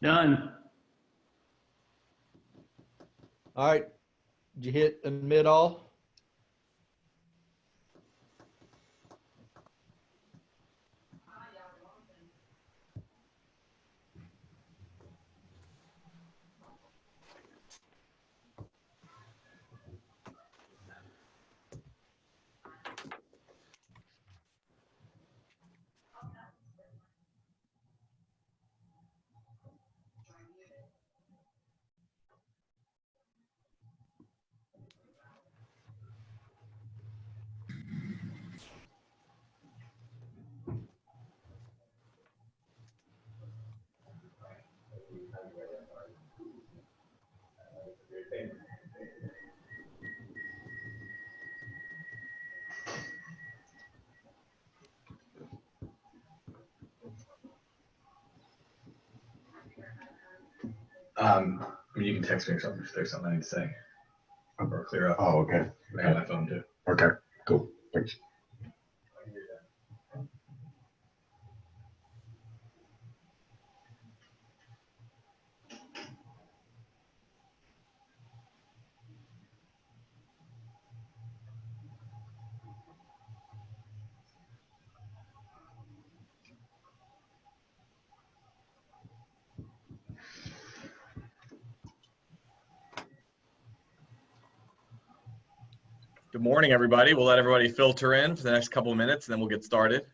Done. All right. Did you hit admit all? You can text me or something if there's something I need to say or clear up. Oh, okay. I got my phone too. Okay, cool. Thanks. Good morning, everybody. We'll let everybody filter in for the next couple of minutes, and then we'll get started.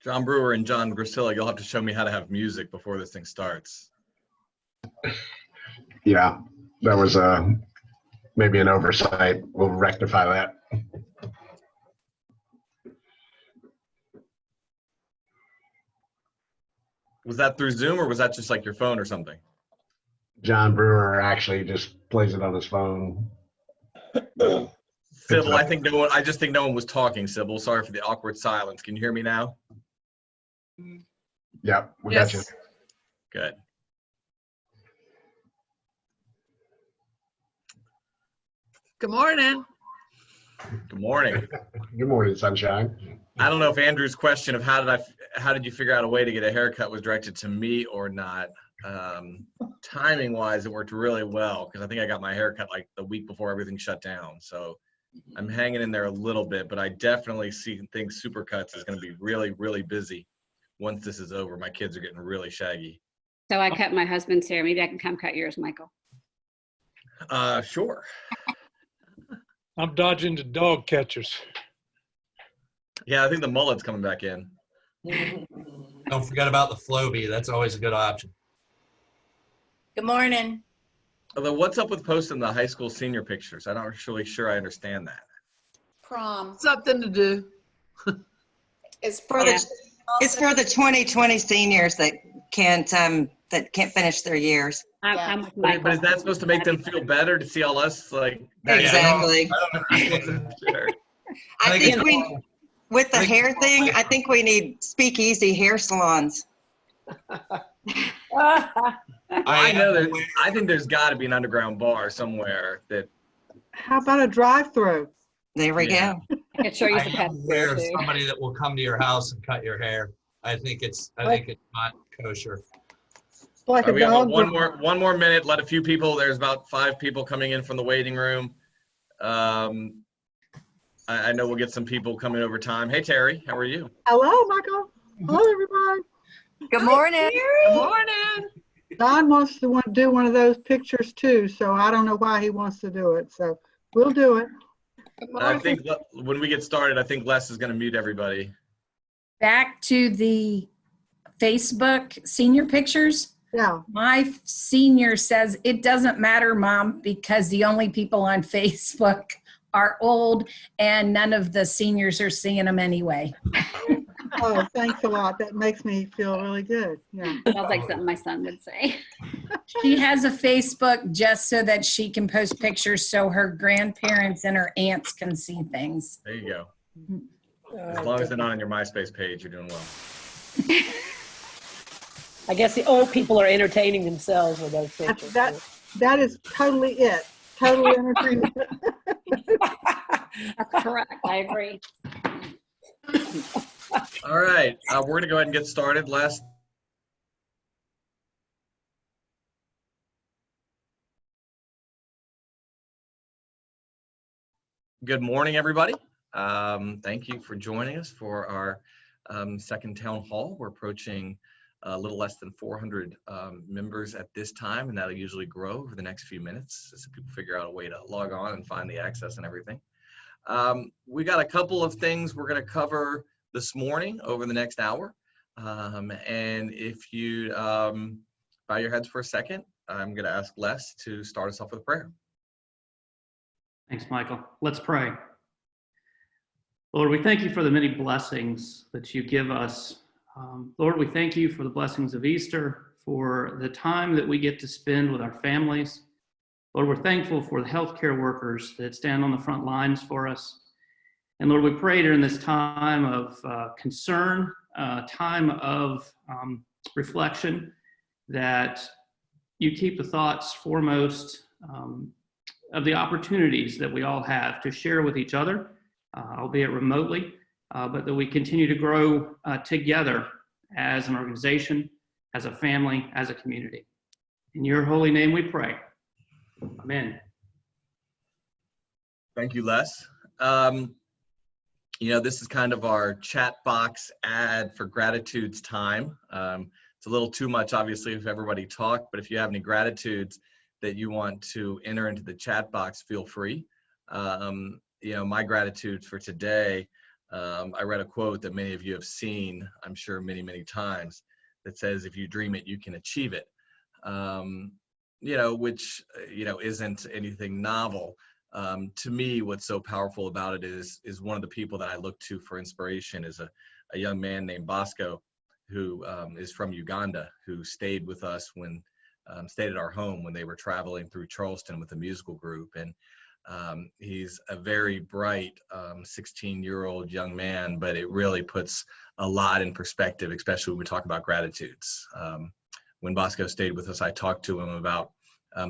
John Brewer and John Grisilla, you'll have to show me how to have music before this thing starts. Yeah, that was maybe an oversight. We'll rectify that. Was that through Zoom, or was that just like your phone or something? John Brewer actually just plays it on his phone. Sybil, I just think no one was talking, Sybil. Sorry for the awkward silence. Can you hear me now? Yep, we got you. Good. Good morning. Good morning. Good morning, sunshine. I don't know if Andrew's question of how did you figure out a way to get a haircut was directed to me or not. Timing wise, it worked really well because I think I got my haircut like the week before everything shut down. So I'm hanging in there a little bit, but I definitely think Supercuts is going to be really, really busy once this is over. My kids are getting really shaggy. So I cut my husband's hair. Maybe I can come cut yours, Michael. Sure. I'm dodging the dog catchers. Yeah, I think the mullet's coming back in. Don't forget about the Flowbee. That's always a good option. Good morning. Although, what's up with posting the high school senior pictures? I'm not really sure I understand that. Prom. Something to do. It's for Yeah. It's for the 2020 seniors that can't finish their years. I'm with But Michael. is that supposed to make them feel better to see all us like? Exactly. I wasn't sure. I think with the hair thing, I think we need speakeasy hair salons. I know that. I think there's got to be an underground bar somewhere that. How about a drive-through? There we Yeah. go. I could sure use I a pet am aware of too. somebody that will come to your house and cut your hair. I think it's not kosher. Like All right, a we have dog. one more minute. Let a few people. There's about 5 people coming in from the waiting room. I know we'll get some people coming over time. Hey Terry, how are you? Hello, Michael. Hello, everybody. Good morning. Good morning. Don wants to do one of those pictures too, so I don't know why he wants to do it. So we'll do it. I think when we get started, I think Les is going to mute everybody. Back to the Facebook senior pictures. Yeah. My senior says, it doesn't matter, Mom, because the only people on Facebook are old and none of the seniors are seeing them anyway. Oh, thanks a lot. That makes me feel really good. Yeah. Sounds like something my son would say. She has a Facebook just so that she can post pictures so her grandparents and her aunts can see things. There you go. As long as they're not on your MySpace page, you're doing well. I guess the old people are entertaining themselves with those pictures. That is totally it. Totally entertaining. That's correct. I agree. All right, we're going to go ahead and get started. Good morning, everybody. Thank you for joining us for our second town hall. We're approaching a little less than 400 members at this time, and that'll usually grow over the next few minutes as people figure out a way to log on and find the access and everything. We got a couple of things we're going to cover this morning over the next hour. And if you bow your heads for a second, I'm going to ask Les to start us off with a prayer. Thanks, Michael. Let's pray. Lord, we thank you for the many blessings that you give us. Lord, we thank you for the blessings of Easter, for the time that we get to spend with our families. Lord, we're thankful for the healthcare workers that stand on the front lines for us. And Lord, we pray during this time of concern, time of reflection, that you keep the thoughts foremost of the opportunities that we all have to share with each other, albeit remotely, but that we continue to grow together as an organization, as a family, as a community. In your holy name we pray. Amen. Thank you, Les. You know, this is kind of our chat box ad for gratitudes time. It's a little too much, obviously, if everybody talked, but if you have any gratitudes that you want to enter into the chat box, feel free. You know, my gratitude for today, I read a quote that many of you have seen, I'm sure many, many times, that says, if you dream it, you can achieve it. You know, which, you know, isn't anything novel. To me, what's so powerful about it is one of the people that I look to for inspiration is a young man named Bosco, who is from Uganda, who stayed with us when, stayed at our home when they were traveling through Charleston with a musical group. And he's a very bright 16-year-old young man, but it really puts a lot in perspective, especially when we talk about gratitudes. When Bosco stayed with us, I talked to him about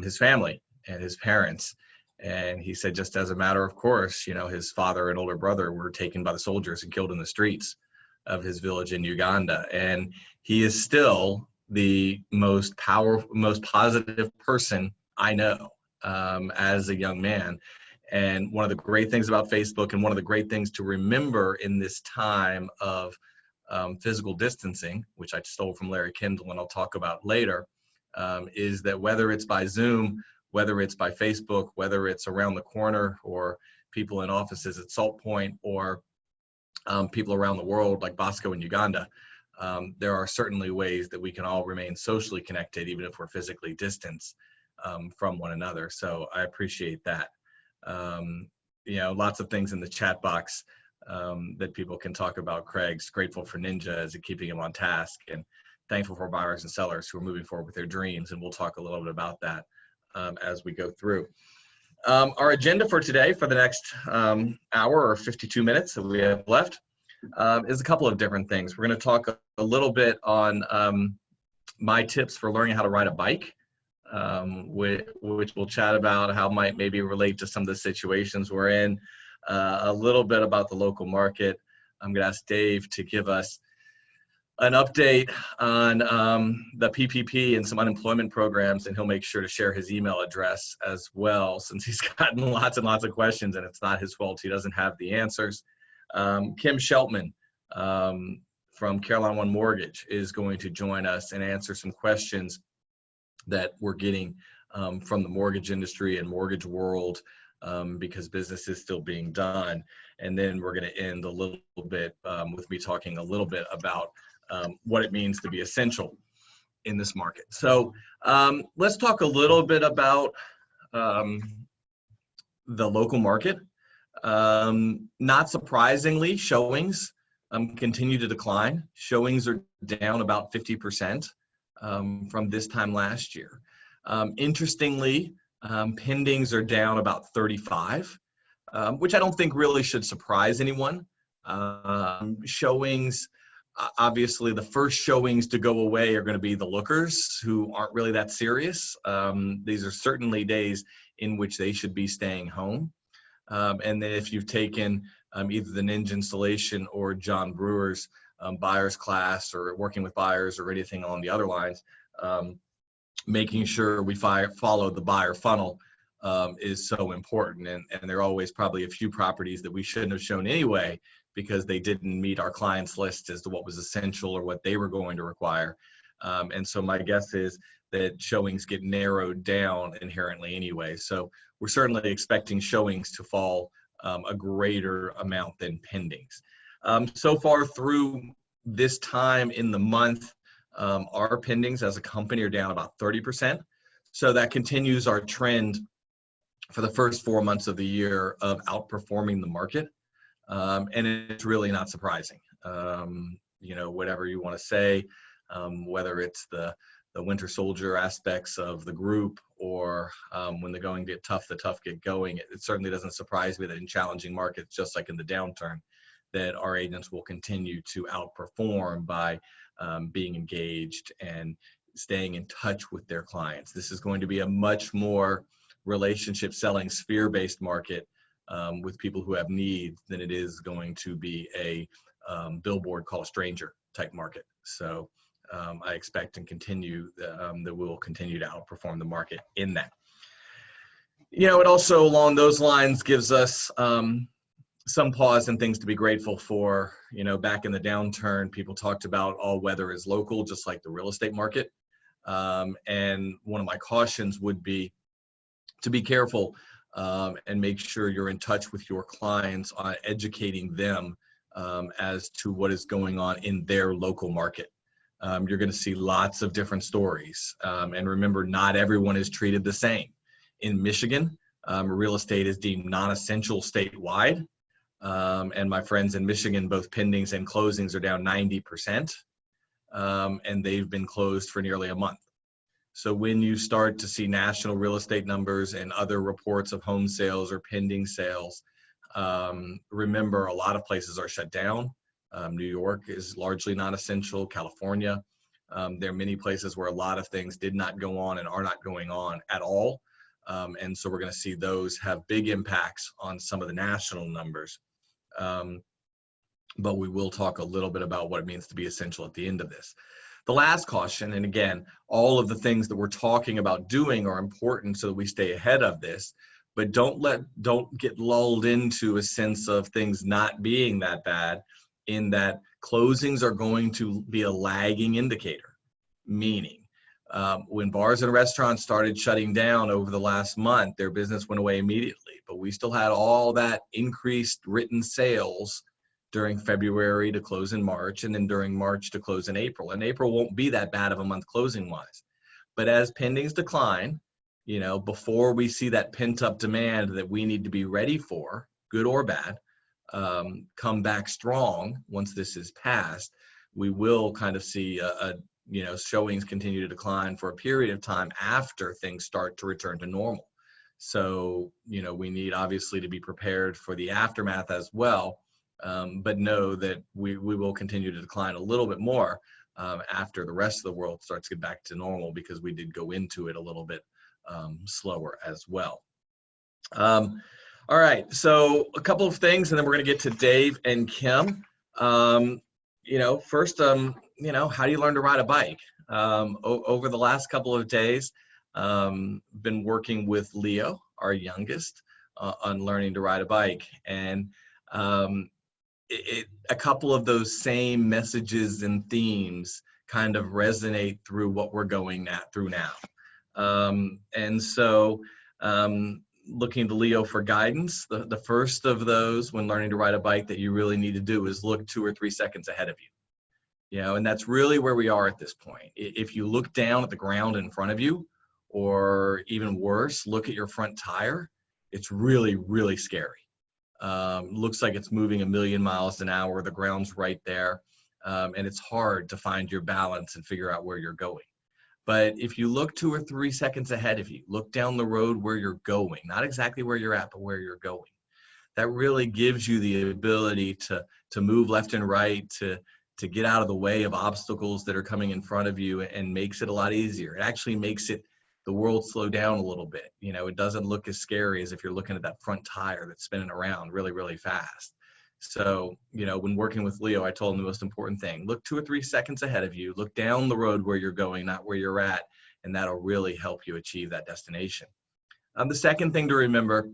his family and his parents. And he said, just as a matter of course, you know, his father and older brother were taken by the soldiers and killed in the streets of his village in Uganda. And he is still the most powerful, most positive person I know as a young man. And one of the great things about Facebook, and one of the great things to remember in this time of physical distancing, which I stole from Larry Kendall and I'll talk about later, is that whether it's by Zoom, whether it's by Facebook, whether it's around the corner or people in offices at Salt Point or people around the world like Bosco in Uganda, there are certainly ways that we can all remain socially connected, even if we're physically distanced from one another. So I appreciate that. Lots of things in the chat box that people can talk about. Craig's grateful for Ninja as keeping him on task, and thankful for buyers and sellers who are moving forward with their dreams. And we'll talk a little bit about that as we go through. Our agenda for today, for the next hour or 52 minutes that we have left, is a couple of different things. We're going to talk a little bit on my tips for learning how to ride a bike, which we'll chat about how it might maybe relate to some of the situations we're in, a little bit about the local market. I'm going to ask Dave to give us an update on the PPP and some unemployment programs, and he'll make sure to share his email address as well, since he's gotten lots and lots of questions, and it's not his fault he doesn't have the answers. Kim Sheltman from Carolina One Mortgage is going to join us and answer some questions that we're getting from the mortgage industry and mortgage world, because business is still being done. And then we're going to end a little bit with me talking a little bit about what it means to be essential in this market. So let's talk a little bit about the local market. Not surprisingly, showings continue to decline. Showings are down about 50% from this time last year. Interestingly, pendings are down about 35, which I don't think really should surprise anyone. Showings, obviously the first showings to go away are going to be the lookers who aren't really that serious. These are certainly days in which they should be staying home. And then if you've taken either the Ninja Installation or John Brewer's buyers class, or working with buyers, or anything along the other lines, making sure we follow the buyer funnel is so important. And there are always probably a few properties that we shouldn't have shown anyway, because they didn't meet our clients' list as to what was essential or what they were going to require. And so my guess is that showings get narrowed down inherently anyway. So we're certainly expecting showings to fall a greater amount than pendings. So far through this time in the month, our pendings as a company are down about 30%. So that continues our trend for the first 4 months of the year of outperforming the market. And it's really not surprising. Whatever you want to say, whether it's the winter soldier aspects of the group, or when the going get tough, the tough get going, it certainly doesn't surprise me that in challenging markets, just like in the downturn, that our agents will continue to outperform by being engaged and staying in touch with their clients. This is going to be a much more relationship selling, sphere-based market with people who have needs than it is going to be a billboard call a stranger type market. So I expect and continue that we'll continue to outperform the market in that. It also along those lines gives us some pause and things to be grateful for. Back in the downturn, people talked about all weather is local, just like the real estate market. And one of my cautions would be to be careful and make sure you're in touch with your clients on educating them as to what is going on in their local market. You're going to see lots of different stories. And remember, not everyone is treated the same. In Michigan, real estate is deemed non-essential statewide. And my friends in Michigan, both pendings and closings are down 90%. And they've been closed for nearly a month. So when you start to see national real estate numbers and other reports of home sales or pending sales, remember a lot of places are shut down. New York is largely non-essential. California, there are many places where a lot of things did not go on and are not going on at all. And so we're going to see those have big impacts on some of the national numbers. But we will talk a little bit about what it means to be essential at the end of this. The last caution, and again, all of the things that we're talking about doing are important so that we stay ahead of this, but don't get lulled into a sense of things not being that bad, in that closings are going to be a lagging indicator. Meaning, when bars and restaurants started shutting down over the last month, their business went away immediately, but we still had all that increased written sales during February to close in March, and then during March to close in April. And April won't be that bad of a month closing wise. But as pendings decline, you know, before we see that pent up demand that we need to be ready for, good or bad, come back strong once this is passed, we will kind of see you know, showings continue to decline for a period of time after things start to return to normal. So, you know, we need obviously to be prepared for the aftermath as well, but know that we will continue to decline a little bit more after the rest of the world starts to get back to normal, because we did go into it a little bit slower as well. All right, so a couple of things, and then we're going to get to Dave and Kim. You know, first, you know, how do you learn to ride a bike? Over the last couple of days, been working with Leo, our youngest, on learning to ride a bike, and a couple of those same messages and themes kind of resonate through what we're going through now. And so looking to Leo for guidance, the first of those when learning to ride a bike that you really need to do is look 2 or 3 seconds ahead of you. You know, and that's really where we are at this point. If you look down at the ground in front of you, or even worse, look at your front tire, it's really, really scary. Looks like it's moving 1,000,000 miles an hour. The ground's right there. And it's hard to find your balance and figure out where you're going. But if you look 2 or 3 seconds ahead of you, look down the road where you're going, not exactly where you're at, but where you're going. That really gives you the ability to move left and right, to get out of the way of obstacles that are coming in front of you, and makes it a lot easier. It actually makes the world slow down a little bit. You know, it doesn't look as scary as if you're looking at that front tire that's spinning around really, really fast. So, you know, when working with Leo, I told him the most important thing, look 2 or 3 seconds ahead of you, look down the road where you're going, not where you're at, and that'll really help you achieve that destination. The second thing to remember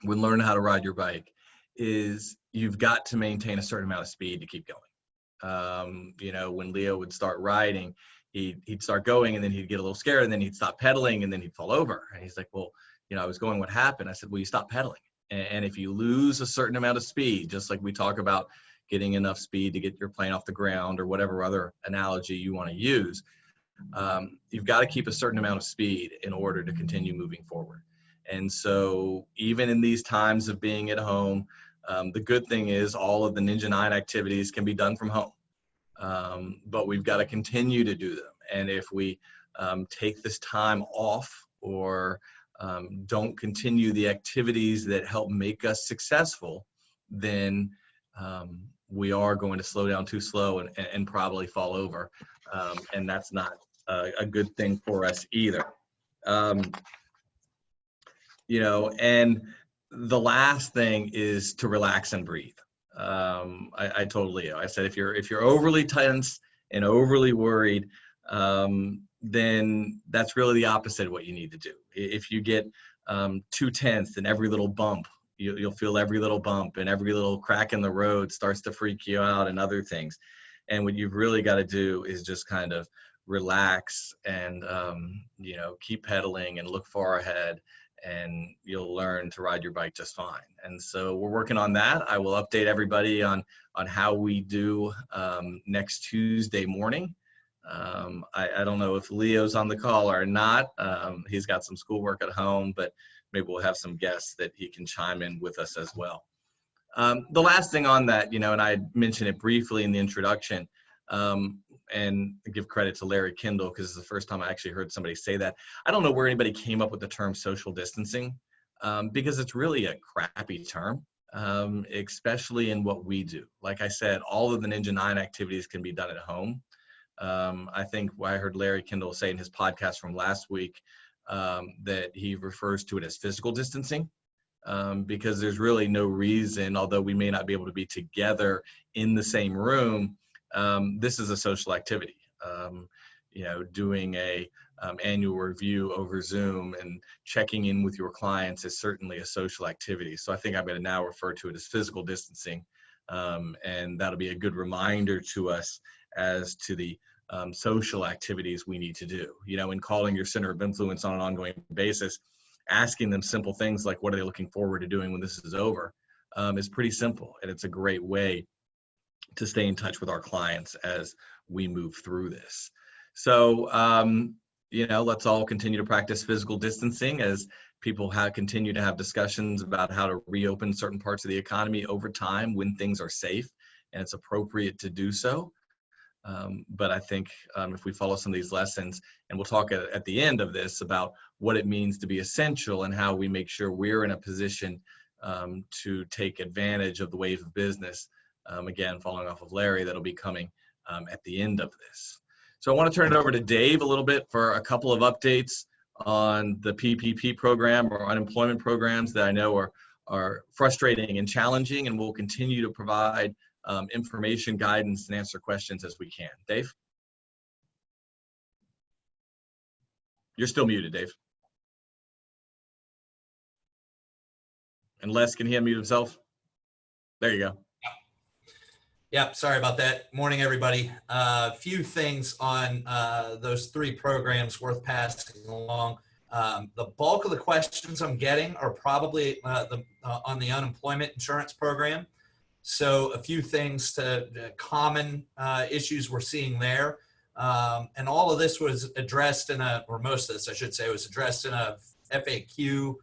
when learning how to ride your bike is you've got to maintain a certain amount of speed to keep going. You know, when Leo would start riding, he'd start going, and then he'd get a little scared, and then he'd stop pedaling, and then he'd fall over. And he's like, well, you know, I was going, what happened? I said, well, you stopped pedaling. And if you lose a certain amount of speed, just like we talk about getting enough speed to get your plane off the ground, or whatever other analogy you want to use, you've got to keep a certain amount of speed in order to continue moving forward. And so even in these times of being at home, the good thing is all of the Ninja 9 activities can be done from home. But we've got to continue to do them. And if we take this time off, or don't continue the activities that help make us successful, then we are going to slow down too slow and probably fall over. And that's not a good thing for us either. You know, and the last thing is to relax and breathe. I told Leo, I said, if you're overly tense and overly worried, then that's really the opposite of what you need to do. If you get too tense, then every little bump, you'll feel every little bump, and every little crack in the road starts to freak you out, and other things. And what you've really got to do is just kind of relax and, you know, keep pedaling and look far ahead, and you'll learn to ride your bike just fine. And so we're working on that. I will update everybody on how we do next Tuesday morning. I don't know if Leo's on the call or not. He's got some schoolwork at home, but maybe we'll have some guests that he can chime in with us as well. The last thing on that, you know, and I mentioned it briefly in the introduction, and give credit to Larry Kendall, because it's the first time I actually heard somebody say that. I don't know where anybody came up with the term social distancing, because it's really a crappy term, especially in what we do. Like I said, all of the Ninja 9 activities can be done at home. I think I heard Larry Kendall say in his podcast from last week that he refers to it as physical distancing, because there's really no reason, although we may not be able to be together in the same room, this is a social activity. You know, doing a annual review over Zoom and checking in with your clients is certainly a social activity. So I think I'm going to now refer to it as physical distancing, and that'll be a good reminder to us as to the social activities we need to do. You know, in calling your center of influence on an ongoing basis, asking them simple things like, what are they looking forward to doing when this is over, is pretty simple. And it's a great way to stay in touch with our clients as we move through this. So, let's all continue to practice physical distancing as people continue to have discussions about how to reopen certain parts of the economy over time when things are safe and it's appropriate to do so. But I think if we follow some of these lessons, and we'll talk at the end of this about what it means to be essential and how we make sure we're in a position to take advantage of the wave of business, again, following off of Larry, that'll be coming at the end of this. So I want to turn it over to Dave a little bit for a couple of updates on the PPP program or unemployment programs that I know are frustrating and challenging, and we'll continue to provide information, guidance, and answer questions as we can. Dave? You're still muted, Dave. And Les, can he unmute himself? There you go. Yep, sorry about that. Morning, everybody. A few things on those three programs worth passing along. The bulk of the questions I'm getting are probably on the unemployment insurance program. So a few things common issues we're seeing there. And all of this was addressed or most of this, I should say, was addressed in a FAQ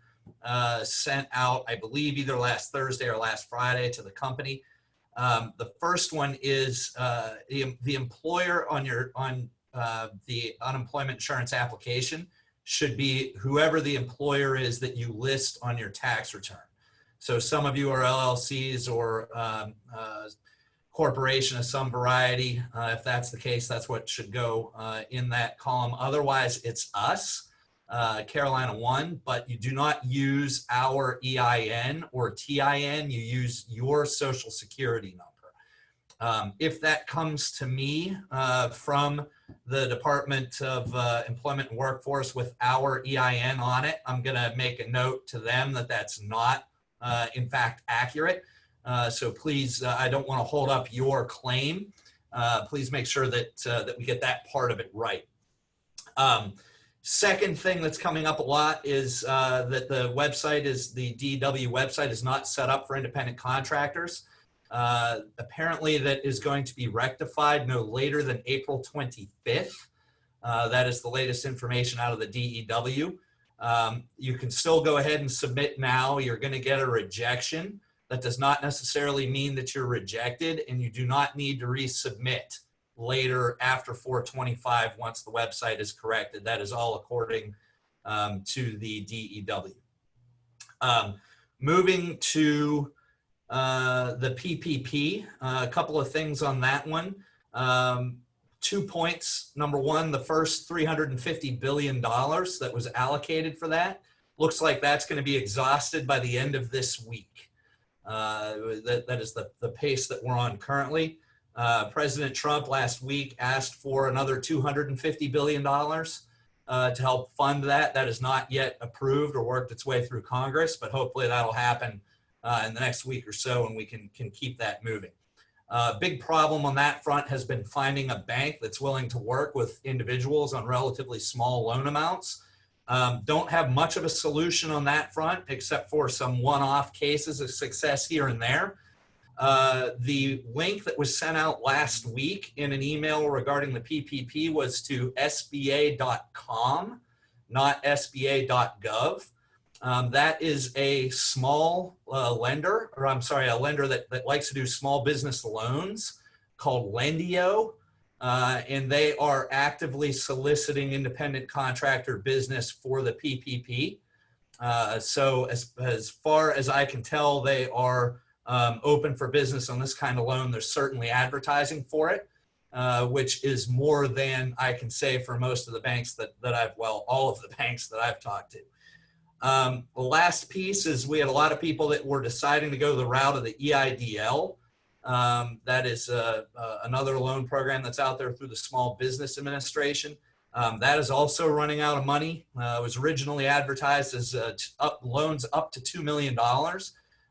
sent out, I believe, either last Thursday or last Friday to the company. The first one is the employer on the unemployment insurance application should be whoever the employer is that you list on your tax return. So some of you are LLCs or corporation of some variety. If that's the case, that's what should go in that column. Otherwise, it's us, Carolina One, but you do not use our EIN or TIN. You use your social security number. If that comes to me from the Department of Employment and Workforce with our EIN on it, I'm going to make a note to them that that's not in fact accurate. So please, I don't want to hold up your claim. Please make sure that we get that part of it right. Second thing that's coming up a lot is that the DEW website is not set up for independent contractors. Apparently that is going to be rectified no later than April 25th. That is the latest information out of the DEW. You can still go ahead and submit now. You're going to get a rejection. That does not necessarily mean that you're rejected, and you do not need to resubmit later after 4/25 once the website is corrected. That is all according to the DEW. Moving to the PPP, a couple of things on that one. 2 points. Number one, the first $350 billion that was allocated for that looks like that's going to be exhausted by the end of this week. That is the pace that we're on currently. President Trump last week asked for another $250 billion to help fund that. That is not yet approved or worked its way through Congress, but hopefully that'll happen in the next week or so, and we can keep that moving. Big problem on that front has been finding a bank that's willing to work with individuals on relatively small loan amounts. Don't have much of a solution on that front, except for some one-off cases of success here and there. The link that was sent out last week in an email regarding the PPP was to sba.com, not sba.gov. That is a small lender, or I'm sorry, a lender that likes to do small business loans called Lendio. And they are actively soliciting independent contractor business for the PPP. So as far as I can tell, they are open for business on this kind of loan. There's certainly advertising for it, which is more than I can say for most of the banks all of the banks that I've talked to. The last piece is we had a lot of people that were deciding to go the route of the EIDL. That is another loan program that's out there through the Small Business Administration. That is also running out of money. It was originally advertised as loans up to $2 million.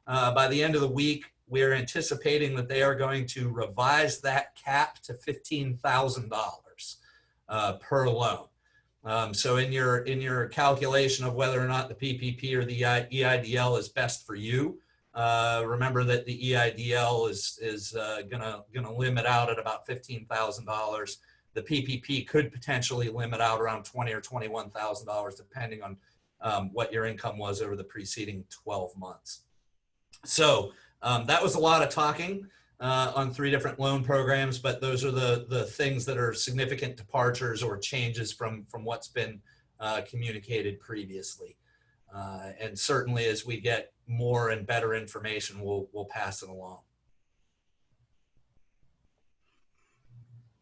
By the end of the week, we're anticipating that they are going to revise that cap to $15,000 per loan. So in your calculation of whether or not the PPP or the EIDL is best for you, Remember that the EIDL is gonna limit out at about $15,000. The PPP could potentially limit out around $20,000 or $21,000, depending on what your income was over the preceding 12 months. So that was a lot of talking on 3 different loan programs, but those are the things that are significant departures or changes from what's been communicated previously. And certainly as we get more and better information, we'll pass it along.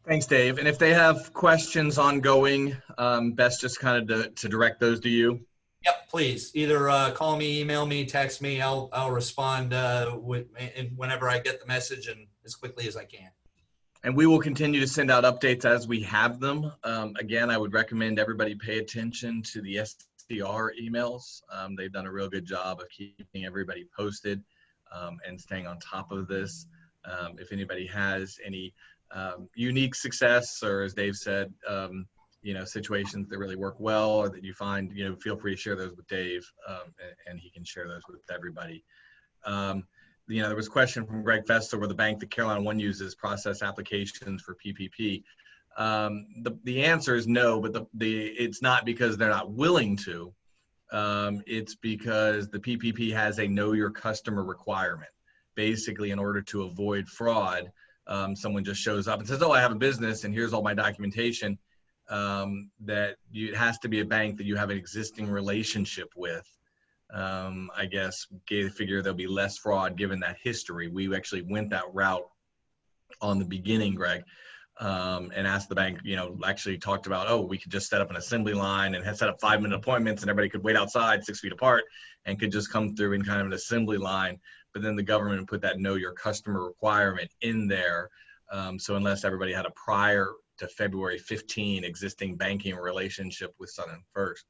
Thanks, Dave. And if they have questions ongoing, best just kind of to direct those to you. Yep, please. Either call me, email me, text me. I'll respond whenever I get the message and as quickly as I can. And we will continue to send out updates as we have them. Again, I would recommend everybody pay attention to the SDR emails. They've done a real good job of keeping everybody posted and staying on top of this. If anybody has any unique success, or as Dave said, situations that really work well or that you find, feel free to share those with Dave and he can share those with everybody. There was a question from Greg Fester where the bank that Carolina One uses process applications for PPP. The answer is no, but it's not because they're not willing to. It's because the PPP has a know your customer requirement. Basically, in order to avoid fraud, someone just shows up and says, oh, I have a business and here's all my documentation. It has to be a bank that you have an existing relationship with. I guess figure there'll be less fraud given that history. We actually went that route on the beginning, Greg, and asked the bank, actually talked about, oh, we could just set up an assembly line and had set up 5-minute appointments and everybody could wait outside 6 feet apart and could just come through in kind of an assembly line. But then the government put that know your customer requirement in there. So unless everybody had a prior to February 15 existing banking relationship with Southern First,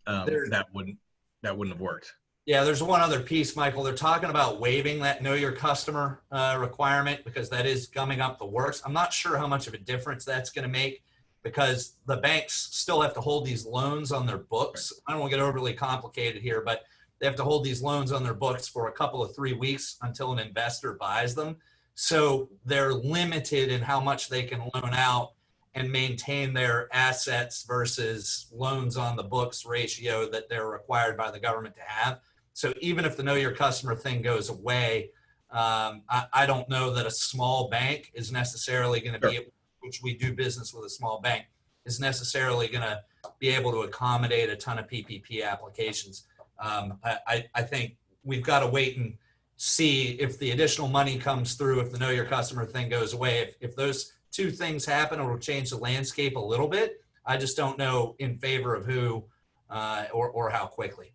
that wouldn't have worked. Yeah, there's one other piece, Michael. They're talking about waiving that know your customer requirement because that is gumming up the works. I'm not sure how much of a difference that's going to make because the banks still have to hold these loans on their books. I don't want to get overly complicated here, but they have to hold these loans on their books for a couple of 3 weeks until an investor buys them. So they're limited in how much they can loan out and maintain their assets versus loans on the books ratio that they're required by the government to have. So even if the know your customer thing goes away, I don't know that a small bank is necessarily going to be able, which we do business with a small bank, is necessarily going to be able to accommodate a ton of PPP applications. I think we've got to wait and see if the additional money comes through, if the know your customer thing goes away. If those 2 things happen, it will change the landscape a little bit. I just don't know in favor of who or how quickly.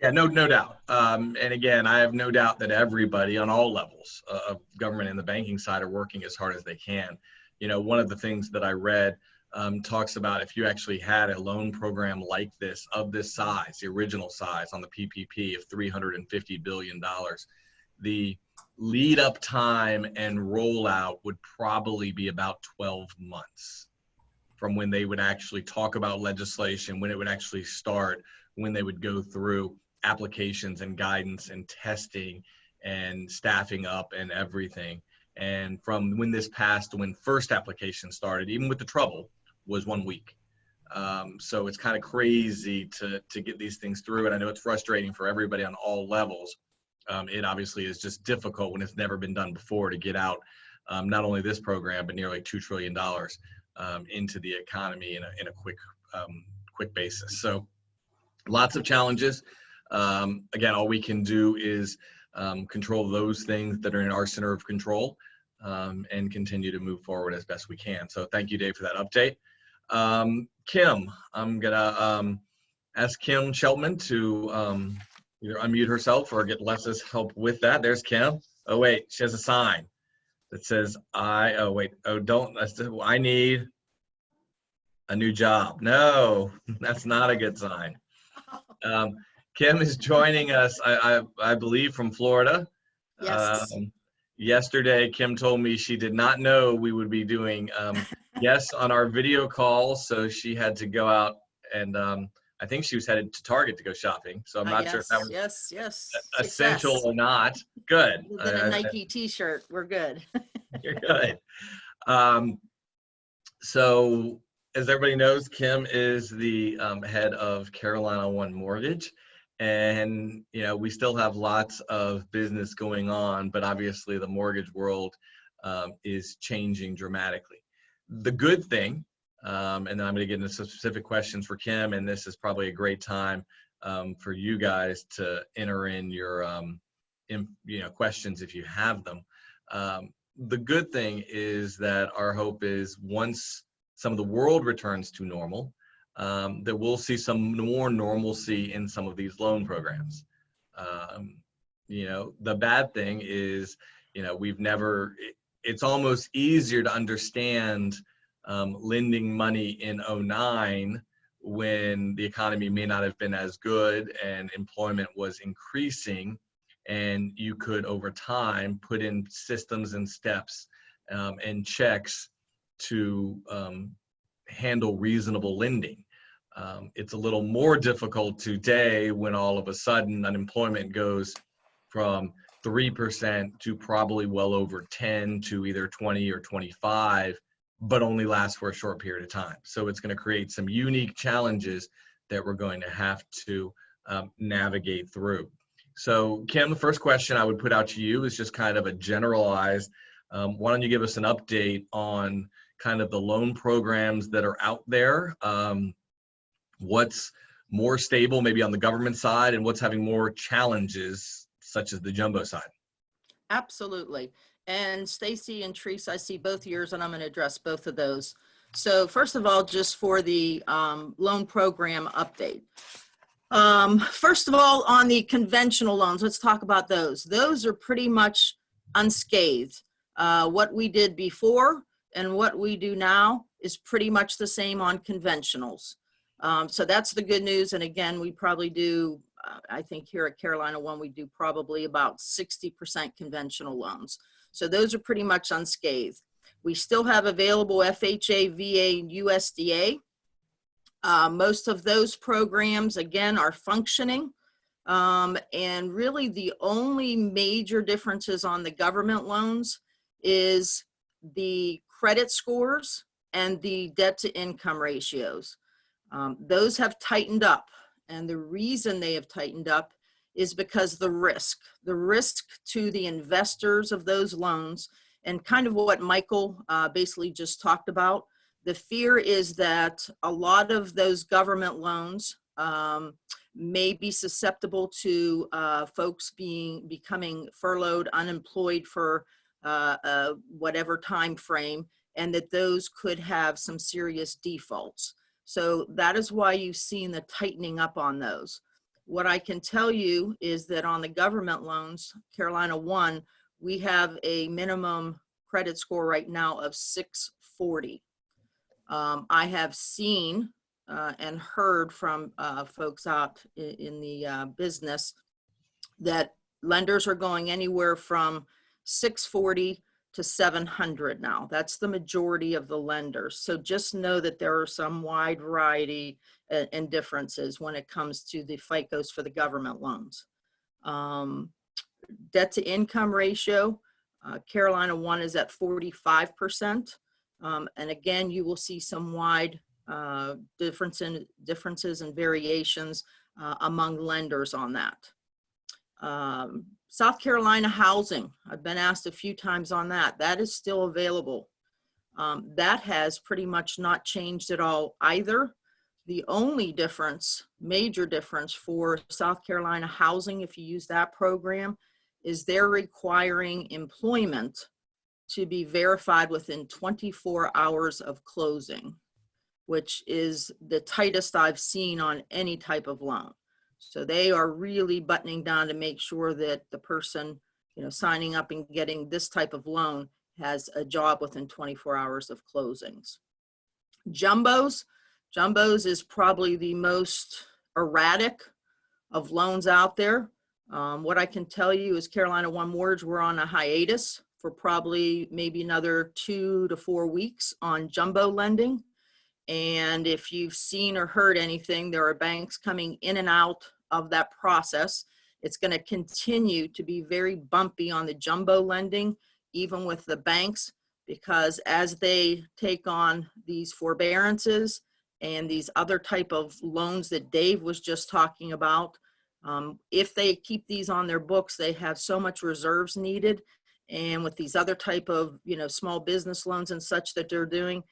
Yeah, no doubt. And again, I have no doubt that everybody on all levels of government and the banking side are working as hard as they can. One of the things that I read talks about if you actually had a loan program like this, of this size, the original size on the PPP of $350 billion, the lead up time and rollout would probably be about 12 months from when they would actually talk about legislation, when it would actually start, when they would go through applications and guidance and testing and staffing up and everything. And from when this passed to when first application started, even with the trouble, was 1 week. So it's kind of crazy to get these things through. And I know it's frustrating for everybody on all levels. It obviously is just difficult when it's never been done before to get out not only this program, but nearly $2 trillion into the economy in a quick basis. So lots of challenges. Again, all we can do is control those things that are in our center of control and continue to move forward as best we can. So thank you, Dave, for that update. Kim, I'm gonna ask Kim Sheltman to either unmute herself or get Les's help with that. There's Kim. Oh wait, she has a sign that says I need a new job. No, that's not a good sign. Kim is joining us, I believe, from Florida. Yes. Yesterday, Kim told me she did not know we would be doing guests on our video call, so she had to go out and I think she was headed to Target to go shopping. So I'm not sure if that was Yes. essential Success. or not. Good. Than a Nike t-shirt. We're good. You're good. So as everybody knows, Kim is the head of Carolina One Mortgage. And, you know, we still have lots of business going on, but obviously the mortgage world is changing dramatically. The good thing, and then I'm going to get into some specific questions for Kim, and this is probably a great time for you guys to enter in your questions if you have them. The good thing is that our hope is once some of the world returns to normal, that we'll see some more normalcy in some of these loan programs. The bad thing is, it's almost easier to understand lending money in 09 when the economy may not have been as good and employment was increasing, and you could over time put in systems and steps and checks to handle reasonable lending. It's a little more difficult today when all of a sudden unemployment goes from 3% to probably well over 10 to either 20 or 25, but only lasts for a short period of time. So it's going to create some unique challenges that we're going to have to navigate through. So Kim, the first question I would put out to you is just kind of a generalized, why don't you give us an update on kind of the loan programs that are out there, what's more stable maybe on the government side, and what's having more challenges such as the jumbo side? Absolutely. And Stacy and Teresa, I see both yours, and I'm going to address both of those. So first of all, just for the loan program update. First of all, on the conventional loans, let's talk about those. Those are pretty much unscathed. What we did before and what we do now is pretty much the same on conventionals. So that's the good news. And again, we probably do, I think here at Carolina One, we do probably about 60% conventional loans. So those are pretty much unscathed. We still have available FHA, VA, and USDA. Most of those programs, again, are functioning. And really the only major differences on the government loans is the credit scores and the debt to income ratios. Those have tightened up. And the reason they have tightened up is because the risk to the investors of those loans, and kind of what Michael basically just talked about. The fear is that a lot of those government loans may be susceptible to folks becoming furloughed, unemployed for whatever time frame, and that those could have some serious defaults. So that is why you've seen the tightening up on those. What I can tell you is that on the government loans, Carolina One, we have a minimum credit score right now of 640. I have seen and heard from folks out in the business that lenders are going anywhere from 640 to 700 now. That's the majority of the lenders. So just know that there are some wide variety and differences when it comes to the FICOs for the government loans. Debt to income ratio, Carolina One is at 45%. And again, you will see some wide differences and variations among lenders on that. South Carolina housing, I've been asked a few times on that. That is still available. That has pretty much not changed at all either. The only difference, major difference for South Carolina housing, if you use that program, is they're requiring employment to be verified within 24 hours of closing, which is the tightest I've seen on any type of loan. So they are really buttoning down to make sure that the person, signing up and getting this type of loan has a job within 24 hours of closings. Jumbos is probably the most erratic of loans out there. What I can tell you is Carolina One Mortgage, we're on a hiatus for probably maybe another 2 to 4 weeks on jumbo lending. And if you've seen or heard anything, there are banks coming in and out of that process. It's going to continue to be very bumpy on the jumbo lending, even with the banks, because as they take on these forbearances and these other type of loans that Dave was just talking about, if they keep these on their books, they have so much reserves needed. And with these other type of, small business loans and such that they're doing,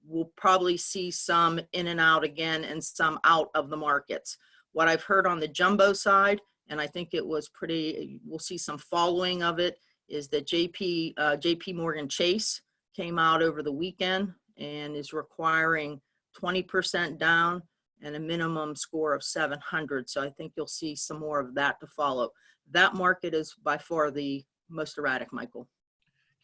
we'll probably see some in and out again and some out of the markets. What I've heard on the jumbo side, and I think it was we'll see some following of it, is that JP Morgan Chase came out over the weekend and is requiring 20% down and a minimum score of 700. So I think you'll see some more of that to follow. That market is by far the most erratic, Michael.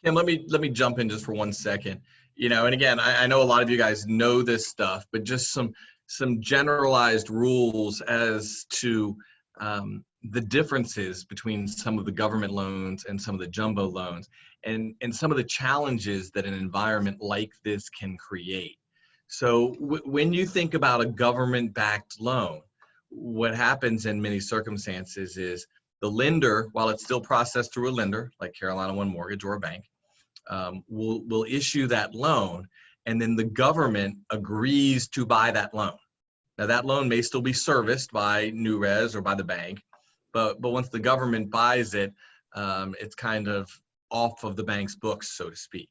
Kim, let me jump in just for 1 second. And again, I know a lot of you guys know this stuff, but just some generalized rules as to the differences between some of the government loans and some of the jumbo loans, and some of the challenges that an environment like this can create. So when you think about a government-backed loan, what happens in many circumstances is the lender, while it's still processed through a lender like Carolina One Mortgage or a bank, will issue that loan, and then the government agrees to buy that loan. Now that loan may still be serviced by NewRez or by the bank, but once the government buys it, it's kind of off of the bank's books, so to speak.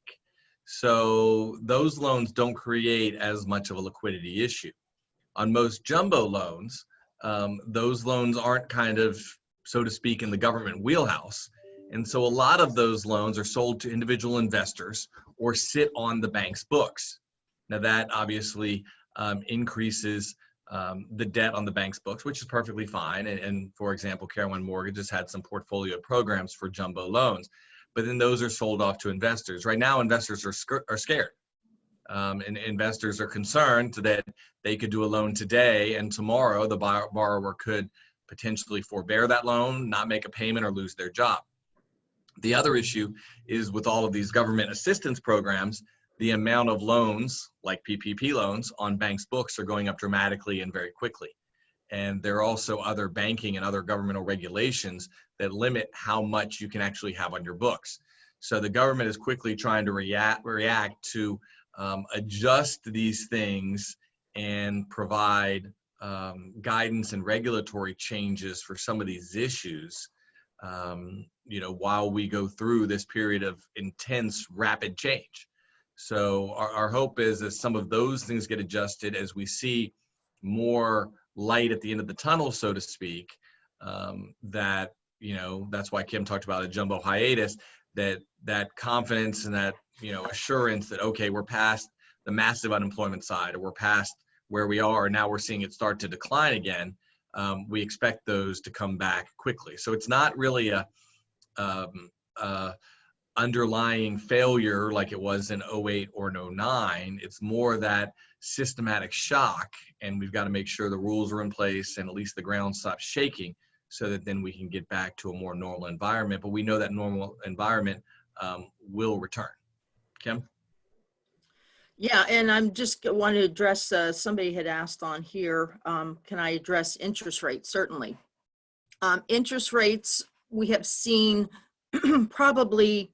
So those loans don't create as much of a liquidity issue. On most jumbo loans, those loans aren't kind of, so to speak, in the government wheelhouse. And so a lot of those loans are sold to individual investors or sit on the bank's books. Now that obviously increases the debt on the bank's books, which is perfectly fine. And for example, Carolina One Mortgage has had some portfolio programs for jumbo loans, but then those are sold off to investors. Right now, investors are scared. And investors are concerned that they could do a loan today and tomorrow the borrower could potentially forbear that loan, not make a payment, or lose their job. The other issue is with all of these government assistance programs, the amount of loans, like PPP loans, on banks' books are going up dramatically and very quickly. And there are also other banking and other governmental regulations that limit how much you can actually have on your books. So the government is quickly trying to react to adjust these things and provide guidance and regulatory changes for some of these issues, while we go through this period of intense, rapid change. So our hope is that some of those things get adjusted as we see more light at the end of the tunnel, so to speak, that's why Kim talked about a jumbo hiatus, that confidence and that, assurance that, okay, we're past the massive unemployment side, or we're past where we are, now we're seeing it start to decline again. We expect those to come back quickly. So it's not really a underlying failure like it was in 08 or 09. It's more that systematic shock, and we've got to make sure the rules are in place and at least the ground stops shaking, so that then we can get back to a more normal environment. But we know that normal environment will return. Kim? Yeah, and I'm just want to address, somebody had asked on here, can I address interest rates? Certainly. Interest rates, we have seen probably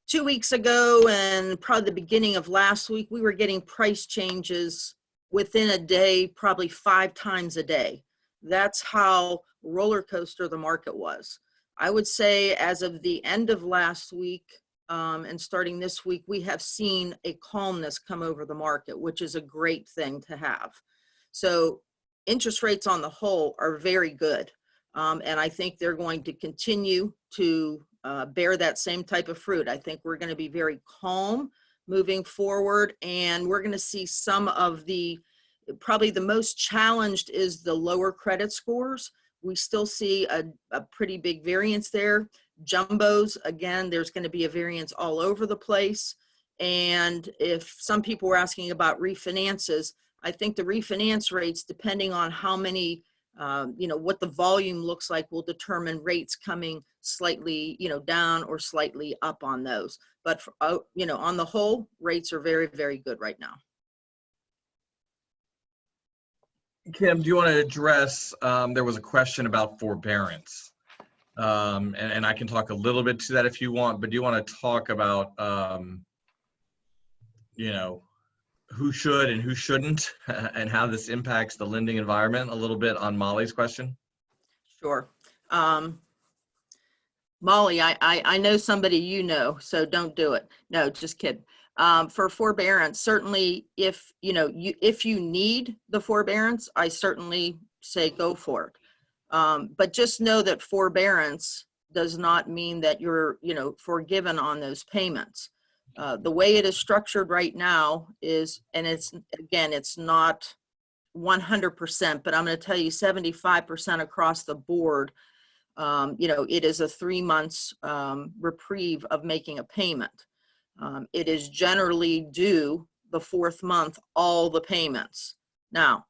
2 weeks ago and probably the beginning of last week, we were getting price changes within a day, probably 5 times a day. That's how roller coaster the market was. I would say as of the end of last week and starting this week, we have seen a calmness come over the market, which is a great thing to have. So interest rates on the whole are very good. And I think they're going to continue to bear that same type of fruit. I think we're going to be very calm moving forward, and we're going to see some of probably the most challenged is the lower credit scores. We still see a pretty big variance there. Jumbos, again, there's going to be a variance all over the place. And if some people were asking about refinances, I think the refinance rates, depending on how many, what the volume looks like, will determine rates coming slightly, down or slightly up on those. But, on the whole, rates are very, very good right now. Kim, do you want to address, there was a question about forbearance. And I can talk a little bit to that if you want, but do you want to talk about, you know, who should and who shouldn't and how this impacts the lending environment a little bit on Molly's question? Sure. Molly, I know somebody you know, so don't do it. No, just kidding. For forbearance, certainly if you need the forbearance, I certainly say go for it. But just know that forbearance does not mean that you're forgiven on those payments. The way it is structured right now is, and it's not 100%, but I'm going to tell you 75% across the board. It is a 3 months reprieve of making a payment. It is generally due the 4th month, all the payments. Now,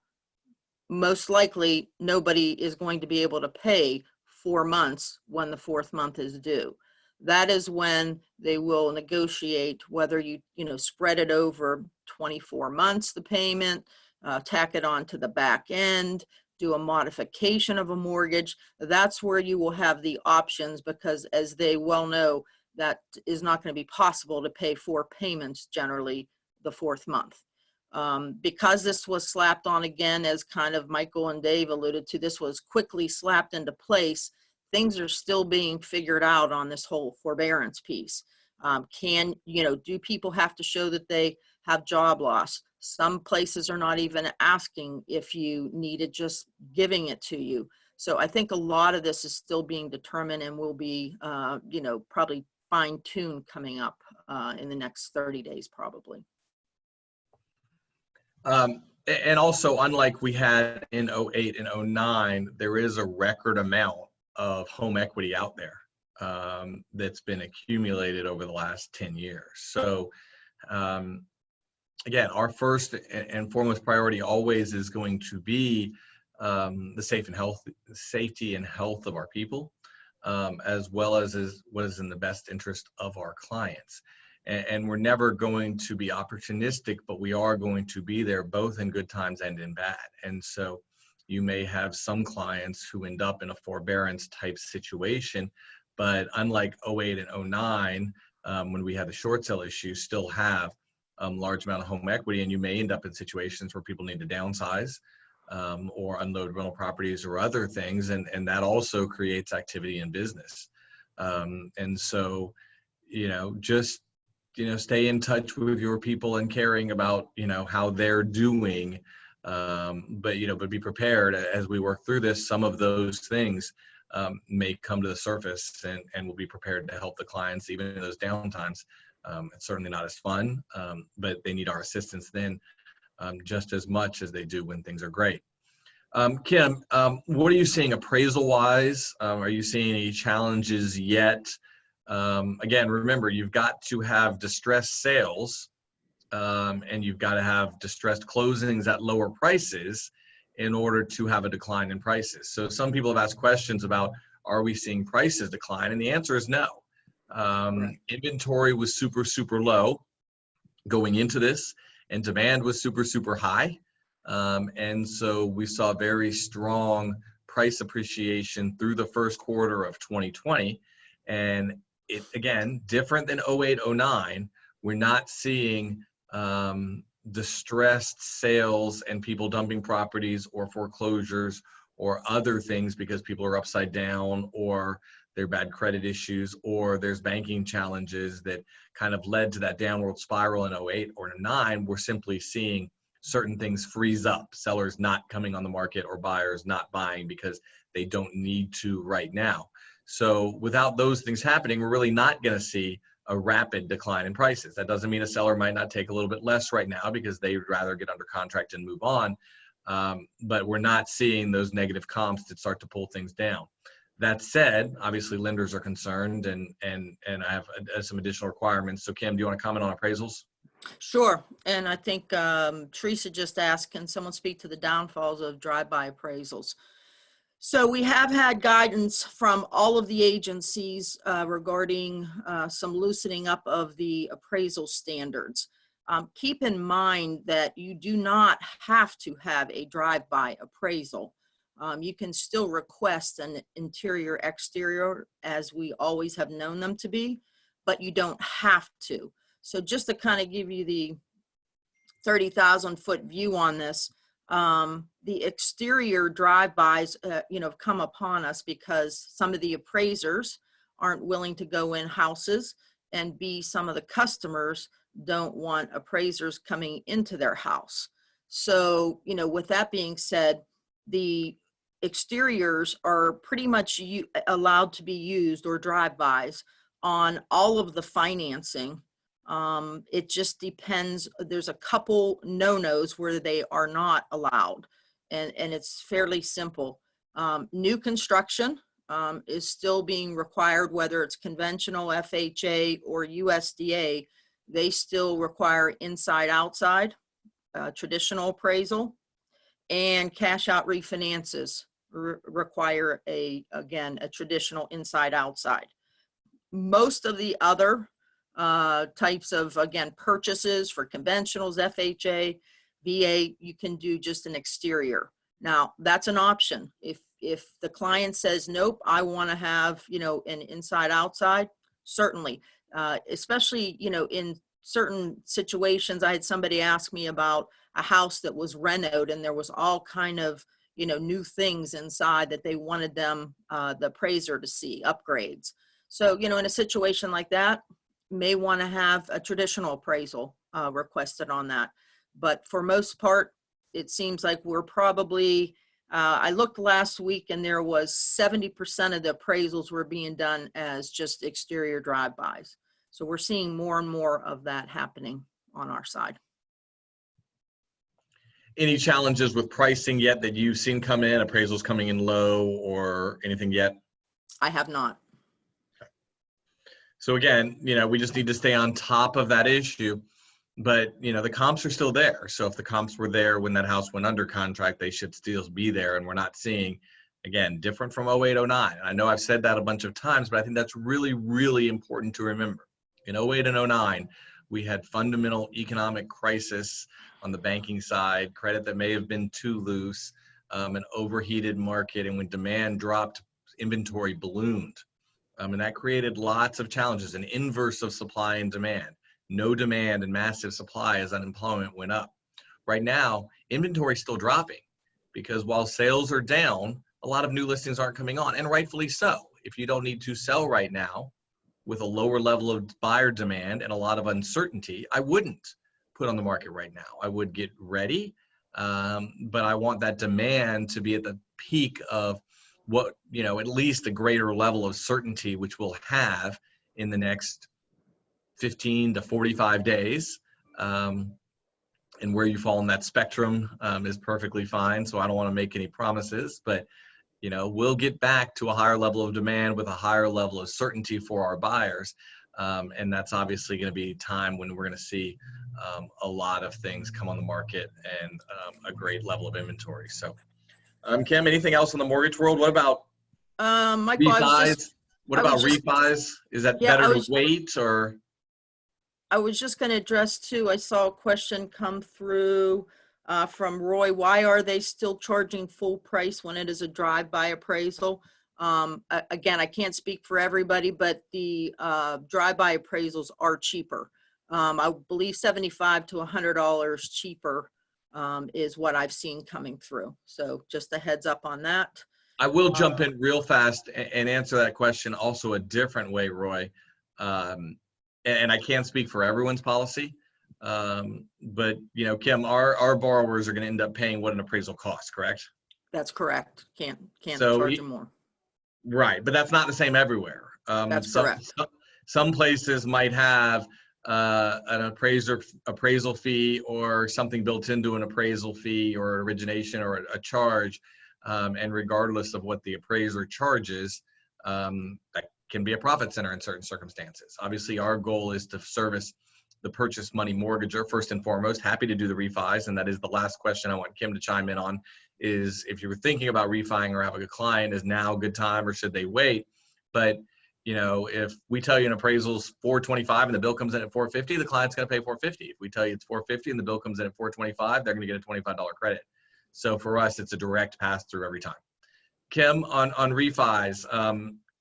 most likely nobody is going to be able to pay 4 months when the 4th month is due. That is when they will negotiate whether you spread it over 24 months, the payment, tack it on to the back end, do a modification of a mortgage. That's where you will have the options, because as they well know, that is not going to be possible to pay 4 payments generally the 4th month. Because this was slapped on again, as kind of Michael and Dave alluded to, this was quickly slapped into place. Things are still being figured out on this whole forbearance piece. Do people have to show that they have job loss? Some places are not even asking if you need it, just giving it to you. So I think a lot of this is still being determined and will be, probably fine-tuned coming up in the next 30 days, probably. And also, unlike we had in 08 and 09, there is a record amount of home equity out there that's been accumulated over the last 10 years. So again, our first and foremost priority always is going to be the safety and health of our people, as well as what is in the best interest of our clients. And we're never going to be opportunistic, but we are going to be there both in good times and in bad. And so you may have some clients who end up in a forbearance type situation, but unlike 08 and 09, when we had the short sale issue, still have large amount of home equity, and you may end up in situations where people need to downsize or unload rental properties or other things, and that also creates activity in business. And so, just stay in touch with your people and caring about how they're doing, but be prepared as we work through this. Some of those things may come to the surface, and we'll be prepared to help the clients even in those downtimes. It's certainly not as fun, but they need our assistance then just as much as they do when things are great. Kim, what are you seeing appraisal-wise? Are you seeing any challenges yet? Again, remember, you've got to have distressed sales and you've got to have distressed closings at lower prices in order to have a decline in prices. So some people have asked questions about, are we seeing prices decline? And the answer is no. Inventory was super, super low going into this, and demand was super, super high. And so we saw very strong price appreciation through the first quarter of 2020. And it, again, different than 08, 09, we're not seeing distressed sales and people dumping properties or foreclosures or other things because people are upside down, or there are bad credit issues, or there's banking challenges that kind of led to that downward spiral in 08 or 09. We're simply seeing certain things freeze up, sellers not coming on the market or buyers not buying because they don't need to right now. So without those things happening, we're really not going to see a rapid decline in prices. That doesn't mean a seller might not take a little bit less right now because they would rather get under contract and move on. But we're not seeing those negative comps that start to pull things down. That said, obviously lenders are concerned and I have some additional requirements. So Kim, do you want to comment on appraisals? Sure. And I think Teresa just asked, can someone speak to the downfalls of drive-by appraisals? So we have had guidance from all of the agencies regarding some loosening up of the appraisal standards. Keep in mind that you do not have to have a drive-by appraisal. You can still request an interior exterior as we always have known them to be, but you don't have to. So just to kind of give you the 30,000 foot view on this, the exterior drive-bys, have come upon us because some of the appraisers aren't willing to go in houses, and B, some of the customers don't want appraisers coming into their house. So, with that being said, the exteriors are pretty much allowed to be used, or drive-bys, on all of the financing. It just depends. There's a couple no-nos where they are not allowed, and it's fairly simple. New construction is still being required, whether it's conventional, FHA, or USDA. They still require inside-outside, traditional appraisal, and cash-out refinances require again, a traditional inside-outside. Most of the other types of, again, purchases for conventionals, FHA, VA, you can do just an exterior. Now, that's an option. If the client says, nope, I want to have, an inside-outside, certainly. Especially, in certain situations. I had somebody ask me about a house that was renovated, and there was all kind of, new things inside that they wanted them, the appraiser, to see, upgrades. So, in a situation like that, may want to have a traditional appraisal requested on that. But for most part, it seems like we're probably, I looked last week and there was 70% of the appraisals were being done as just exterior drive-bys. So we're seeing more and more of that happening on our side. Any challenges with pricing yet that you've seen come in, appraisals coming in low or anything yet? I have not. So again, we just need to stay on top of that issue, but the comps are still there. So if the comps were there when that house went under contract, they should still be there. And we're not seeing, again, different from 08, 09. I know I've said that a bunch of times, but I think that's really, really important to remember. In 08 and 09, we had fundamental economic crisis on the banking side, credit that may have been too loose, an overheated market, and when demand dropped, inventory ballooned. And that created lots of challenges, an inverse of supply and demand. No demand and massive supply as unemployment went up. Right now, inventory is still dropping because while sales are down, a lot of new listings aren't coming on, and rightfully so. If you don't need to sell right now with a lower level of buyer demand and a lot of uncertainty, I wouldn't put on the market right now. I would get ready, but I want that demand to be at the peak of what, at least a greater level of certainty, which we'll have in the next 15 to 45 days. And where you fall in that spectrum is perfectly fine. So I don't want to make any promises, but we'll get back to a higher level of demand with a higher level of certainty for our buyers. And that's obviously going to be time when we're going to see a lot of things come on the market and a great level of inventory. So Kim, anything else in the mortgage world? What about Michael, refis? What about refis? Is that better to wait, or? I was just going to address too, I saw a question come through from Roy. Why are they still charging full price when it is a drive-by appraisal? Again, I can't speak for everybody, but the drive-by appraisals are cheaper. I believe $75 to $100 cheaper is what I've seen coming through. So just a heads up on that. I will jump in real fast and answer that question also a different way, Roy. And I can't speak for everyone's policy, but Kim, our borrowers are going to end up paying what an appraisal costs, correct? That's correct. Can't so charge them more. Right, but that's not the same everywhere. That's correct. Some places might have an appraisal fee or something built into an appraisal fee or origination or a charge, and regardless of what the appraiser charges, that can be a profit center in certain circumstances. Obviously, our goal is to service the purchase money mortgager first and foremost. Happy to do the refis, and that is the last question I want Kim to chime in on, is if you were thinking about refining or having a client, is now a good time or should they wait? But you know, if we tell you an appraisal's 425 and the bill comes in at 450, the client's going to pay 450. If we tell you it's 450 and the bill comes in at 425, they're going to get a $25 credit. So for us, it's a direct pass through every time. Kim, on refis,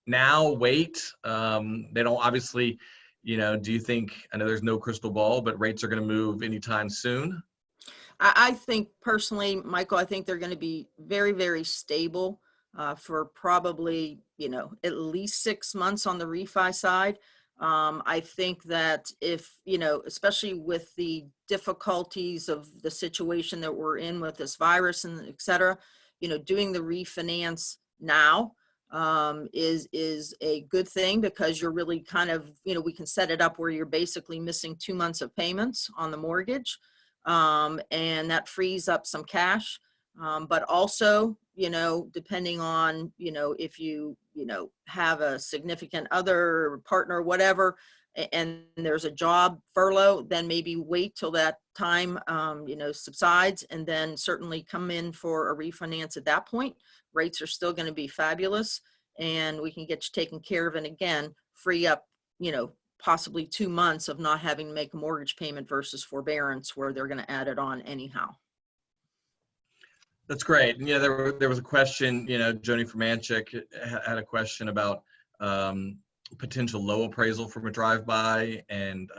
now wait. They don't obviously, you know, do you think, I know there's no crystal ball, but rates are going to move anytime soon? I think personally, Michael, I think they're going to be very, very stable for probably, you know, at least 6 months on the refi side. I think that if, you know, especially with the difficulties of the situation that we're in with this virus and et cetera, you know, doing the refinance now is a good thing, because you're really kind of, you know, we can set it up where you're basically missing 2 months of payments on the mortgage. And that frees up some cash. But also, you know, depending on, you know, if you know, have a significant other partner, whatever, and there's a job furlough, then maybe wait till that time, you know, subsides, and then certainly come in for a refinance at that point. Rates are still going to be fabulous, and we can get you taken care of, and again, free up, you know, possibly 2 months of not having to make a mortgage payment versus forbearance, where they're going to add it on anyhow. That's great. And yeah, there was a question, you know, Joni from Manchik had a question about potential low appraisal from a drive-by and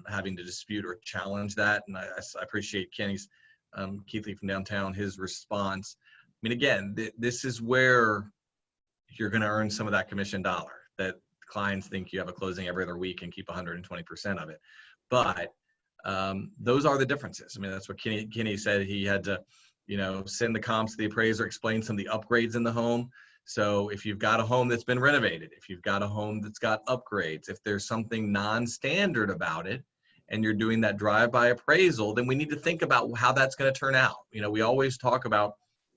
having to dispute or challenge that. And I appreciate Kenny's, Keithley from downtown, his response. I mean, again, this is where you're going to earn some of that commission dollar that clients think you have a closing every other week and keep 120% of it. But those are the differences. I mean, that's what Kenny said. He had to, you know, send the comps to the appraiser, explain some of the upgrades in the home. So if you've got a home that's been renovated, if you've got a home that's got upgrades, if there's something non-standard about it, and you're doing that drive-by appraisal, then we need to think about how that's going to turn out. You know, we always talk about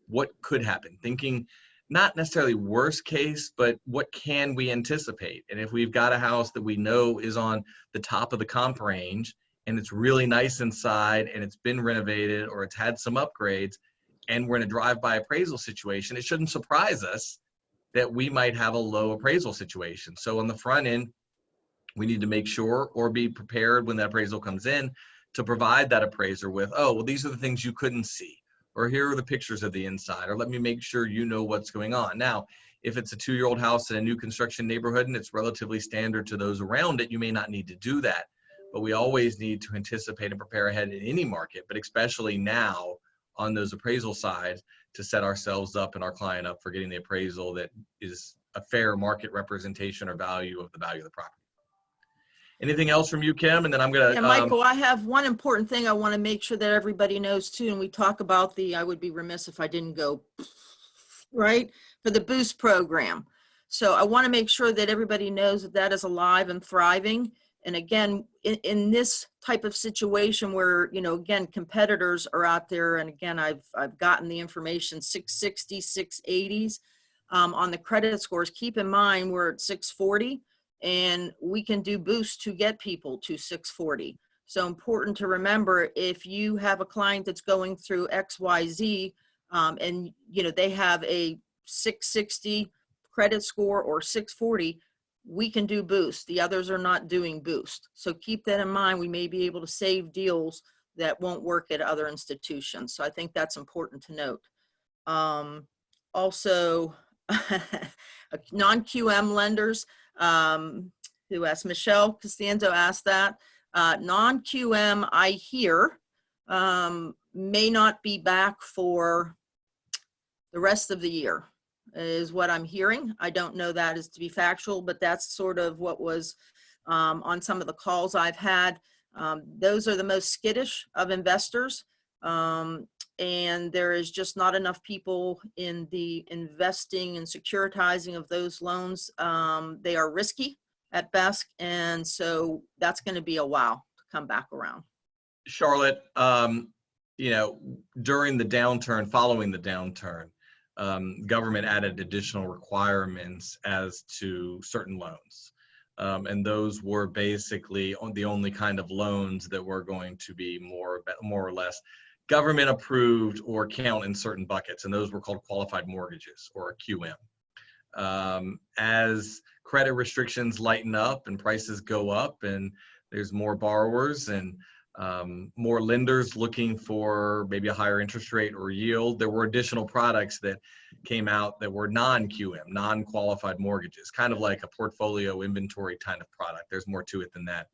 what could happen, thinking not necessarily worst case, but what can we anticipate? And if we've got a house that we know is on the top of the comp range, and it's really nice inside, and it's been renovated, or it's had some upgrades, and we're in a drive-by appraisal situation, it shouldn't surprise us that we might have a low appraisal situation. So on the front end, we need to make sure or be prepared when that appraisal comes in to provide that appraiser with, oh, well, these are the things you couldn't see, or here are the pictures of the inside, or let me make sure you know what's going on. Now, if it's a 2-year-old house in a new construction neighborhood and it's relatively standard to those around it, you may not need to do that. But we always need to anticipate and prepare ahead in any market, but especially now on those appraisal sides, to set ourselves up and our client up for getting the appraisal that is a fair market representation or value of the property. Anything else from you, Kim? And then I'm going to... And Michael, I have one important thing I want to make sure that everybody knows too. And we talk about I would be remiss if I didn't go, right, for the Boost program. So I want to make sure that everybody knows that that is alive and thriving. And again, in this type of situation where, you know, again, competitors are out there, and again, I've gotten the information, 660, 680s on the credit scores. Keep in mind, we're at 640, and we can do Boost to get people to 640. So important to remember, if you have a client that's going through XYZ, and, you know, they have a 660 credit score or 640, we can do Boost. The others are not doing Boost. So keep that in mind. We may be able to save deals that won't work at other institutions. So I think that's important to note. Also, non-QM lenders, who asked, Michelle Costanzo asked that. Non-QM, I hear, may not be back for the rest of the year, is what I'm hearing. I don't know that is to be factual, but that's sort of what was on some of the calls I've had. Those are the most skittish of investors. And there is just not enough people in the investing and securitizing of those loans. They are risky at best. And so that's going to be a while to come back around. Charlotte, you know, during the downturn, following the downturn, government added additional requirements as to certain loans. And those were basically the only kind of loans that were going to be more or less government approved or count in certain buckets. And those were called qualified mortgages, or QM. As credit restrictions lighten up and prices go up and there's more borrowers and more lenders looking for maybe a higher interest rate or yield, there were additional products that came out that were non-QM, non-qualified mortgages, kind of like a portfolio inventory kind of product. There's more to it than that.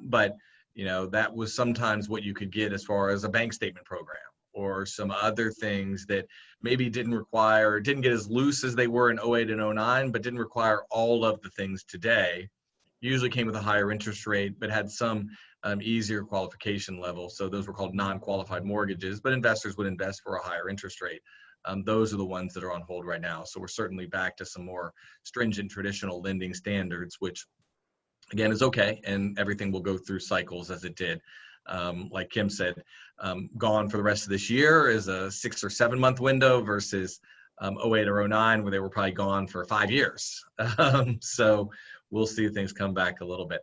But you know, that was sometimes what you could get as far as a bank statement program or some other things that maybe didn't get as loose as they were in 08 and 09, but didn't require all of the things today. Usually came with a higher interest rate, but had some easier qualification level. So those were called non-qualified mortgages, but investors would invest for a higher interest rate. Those are the ones that are on hold right now. So we're certainly back to some more stringent traditional lending standards, which again is okay, and everything will go through cycles as it did. Like Kim said, gone for the rest of this year is a 6 or 7 month window versus 08 or 09 where they were probably gone for 5 years. So we'll see things come back a little bit.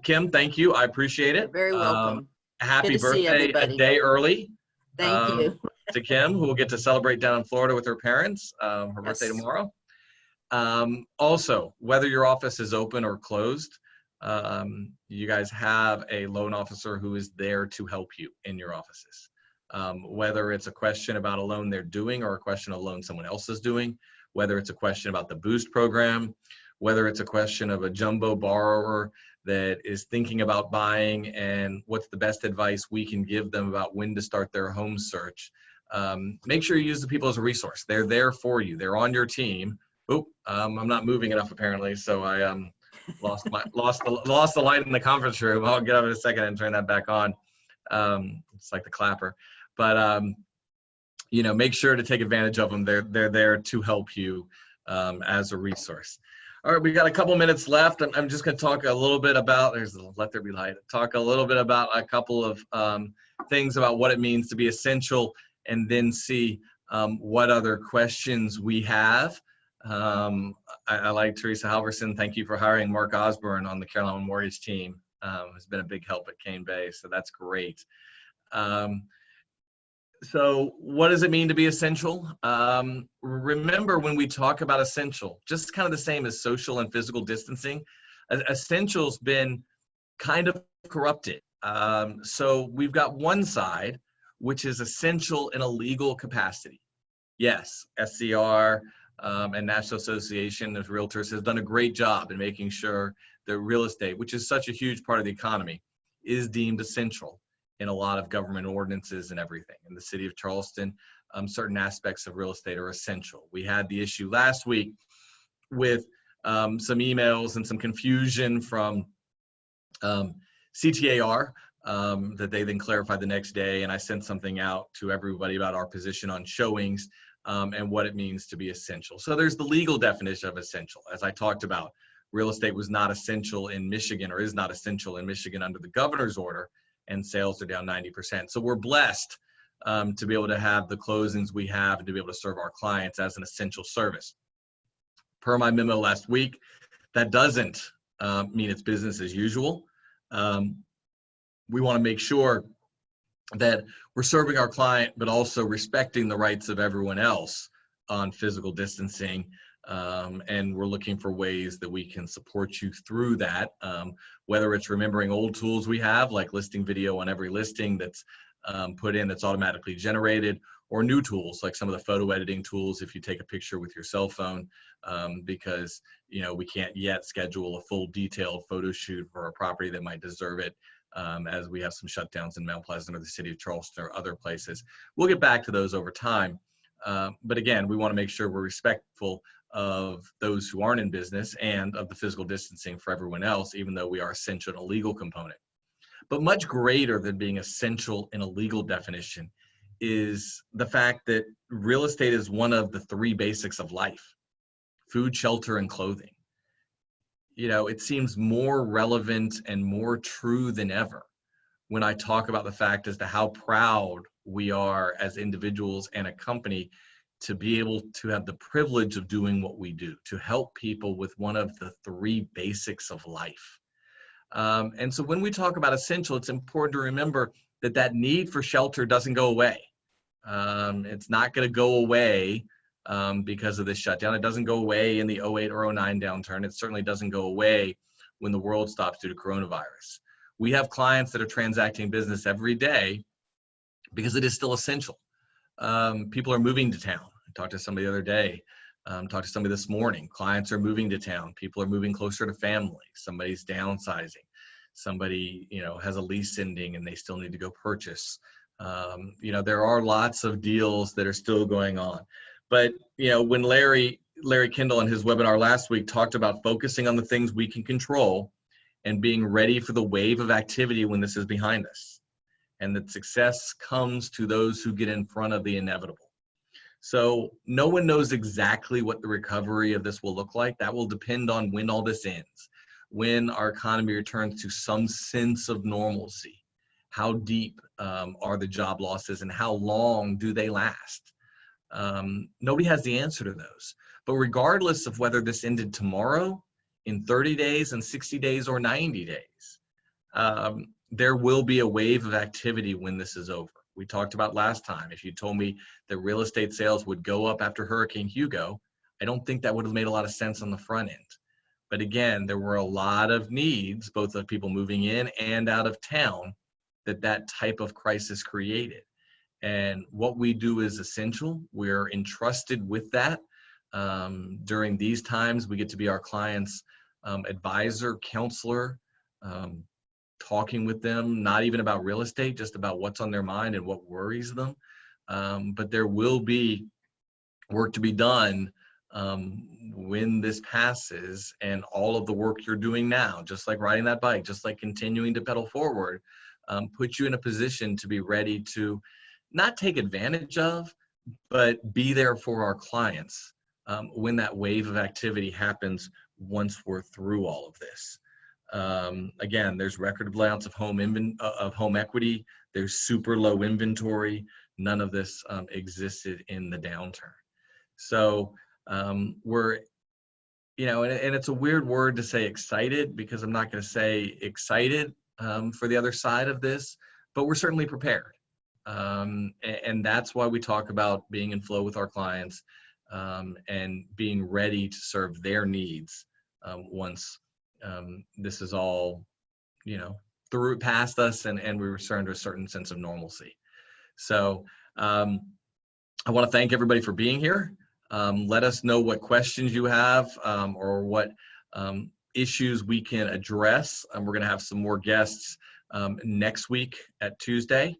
Kim, thank you. I appreciate it. Very welcome. Happy Good to see birthday everybody. a day early. Thank you. To Kim, who will get to celebrate down in Florida with her parents, her birthday Yes. tomorrow. Also, whether your office is open or closed, you guys have a loan officer who is there to help you in your offices. Whether it's a question about a loan they're doing or a question of a loan someone else is doing, whether it's a question about the Boost program, whether it's a question of a jumbo borrower that is thinking about buying and what's the best advice we can give them about when to start their home search. Make sure you use the people as a resource. They're there for you. They're on your team. Oh, I'm not moving enough apparently, so I lost the light in the conference room. I'll get up in a second and turn that back on. It's like the clapper, but you know, make sure to take advantage of them. They're there to help you as a resource. All right, we got a couple minutes left. I'm just going to talk a little bit about. There's the Let There Be Light. Talk a little bit about a couple of things about what it means to be essential, and then see what other questions we have. I like Teresa Halverson. Thank you for hiring Mark Osborne on the Carolina Mortgage team. Has been a big help at Cane Bay, so that's great. So what does it mean to be essential? Remember, when we talk about essential, just kind of the same as social and physical distancing, essential's been kind of corrupted. So we've got one side, which is essential in a legal capacity. Yes, SCR and National Association of Realtors has done a great job in making sure that real estate, which is such a huge part of the economy, is deemed essential in a lot of government ordinances and everything. In the city of Charleston, certain aspects of real estate are essential. We had the issue last week with some emails and some confusion from CTAR that they then clarified the next day, and I sent something out to everybody about our position on showings and what it means to be essential. So there's the legal definition of essential. As I talked about, real estate was not essential in Michigan, or is not essential in Michigan under the governor's order, and sales are down 90%. So we're blessed to be able to have the closings we have and to be able to serve our clients as an essential service. Per my memo last week, that doesn't mean it's business as usual. We want to make sure that we're serving our client, but also respecting the rights of everyone else on physical distancing. And we're looking for ways that we can support you through that, whether it's remembering old tools we have, like listing video on every listing that's put in that's automatically generated, or new tools like some of the photo editing tools if you take a picture with your cell phone, because you know, we can't yet schedule a full detailed photo shoot for a property that might deserve it, as we have some shutdowns in Mount Pleasant or the city of Charleston or other places. We'll get back to those over time. But again, we want to make sure we're respectful of those who aren't in business and of the physical distancing for everyone else, even though we are essential in a legal component. But much greater than being essential in a legal definition is the fact that real estate is one of the 3 basics of life: food, shelter, and clothing. You know, it seems more relevant and more true than ever when I talk about the fact as to how proud we are as individuals and a company to be able to have the privilege of doing what we do, to help people with one of the 3 basics of life. And so when we talk about essential, it's important to remember that that need for shelter doesn't go away. It's not going to go away because of this shutdown. It doesn't go away in the 08 or 09 downturn. It certainly doesn't go away when the world stops due to coronavirus. We have clients that are transacting business every day because it is still essential. People are moving to town. I talked to somebody the other day, talked to somebody this morning. Clients are moving to town. People are moving closer to family. Somebody's downsizing. Somebody, has a lease ending and they still need to go purchase. There are lots of deals that are still going on. But, when Larry Kendall in his webinar last week talked about focusing on the things we can control and being ready for the wave of activity when this is behind us. And that success comes to those who get in front of the inevitable. So no one knows exactly what the recovery of this will look like. That will depend on when all this ends, when our economy returns to some sense of normalcy. How deep are the job losses and how long do they last? Nobody has the answer to those. But regardless of whether this ended tomorrow, in 30 days, and 60 days, or 90 days, there will be a wave of activity when this is over. We talked about last time, if you told me that real estate sales would go up after Hurricane Hugo, I don't think that would have made a lot of sense on the front end. But again, there were a lot of needs, both of people moving in and out of town, that type of crisis created. And what we do is essential. We're entrusted with that. During these times, we get to be our clients' advisor, counselor, talking with them, not even about real estate, just about what's on their mind and what worries them. But there will be work to be done when this passes, and all of the work you're doing now, just like riding that bike, just like continuing to pedal forward, puts you in a position to be ready to not take advantage of, but be there for our clients when that wave of activity happens once we're through all of this. Again, there's record amounts of home equity. There's super low inventory. None of this existed in the downturn. So we're, and it's a weird word to say excited, because I'm not going to say excited for the other side of this, but we're certainly prepared. And that's why we talk about being in flow with our clients and being ready to serve their needs once this is all, through past us and we return to a certain sense of normalcy. So I want to thank everybody for being here. Let us know what questions you have or what issues we can address. We're going to have some more guests next week at Tuesday.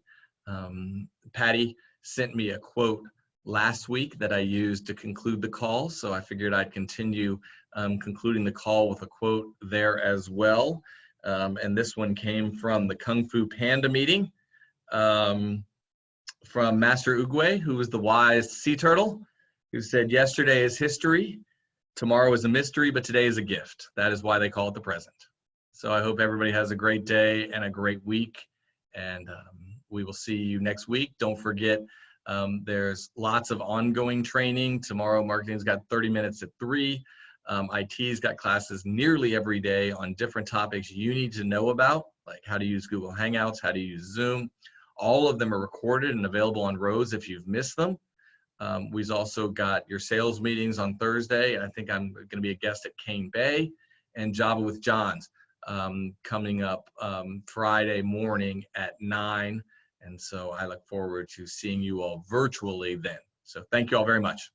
Patty sent me a quote last week that I used to conclude the call, so I figured I'd continue concluding the call with a quote there as well. And this one came from the Kung Fu Panda meeting from Master Oogway, who was the wise sea turtle, who said, "Yesterday is history, tomorrow is a mystery, but today is a gift. That is why they call it the present." So I hope everybody has a great day and a great week, and we will see you next week. Don't forget, there's lots of ongoing training. Tomorrow, marketing's got 30 minutes at 3. IT's got classes nearly every day on different topics you need to know about, like how to use Google Hangouts, how to use Zoom. All of them are recorded and available on Rose if you've missed them. We've also got your sales meetings on Thursday. I think I'm going to be a guest at Cane Bay, and Java with John's coming up Friday morning at 9. And so I look forward to seeing you all virtually then. So thank you all very much.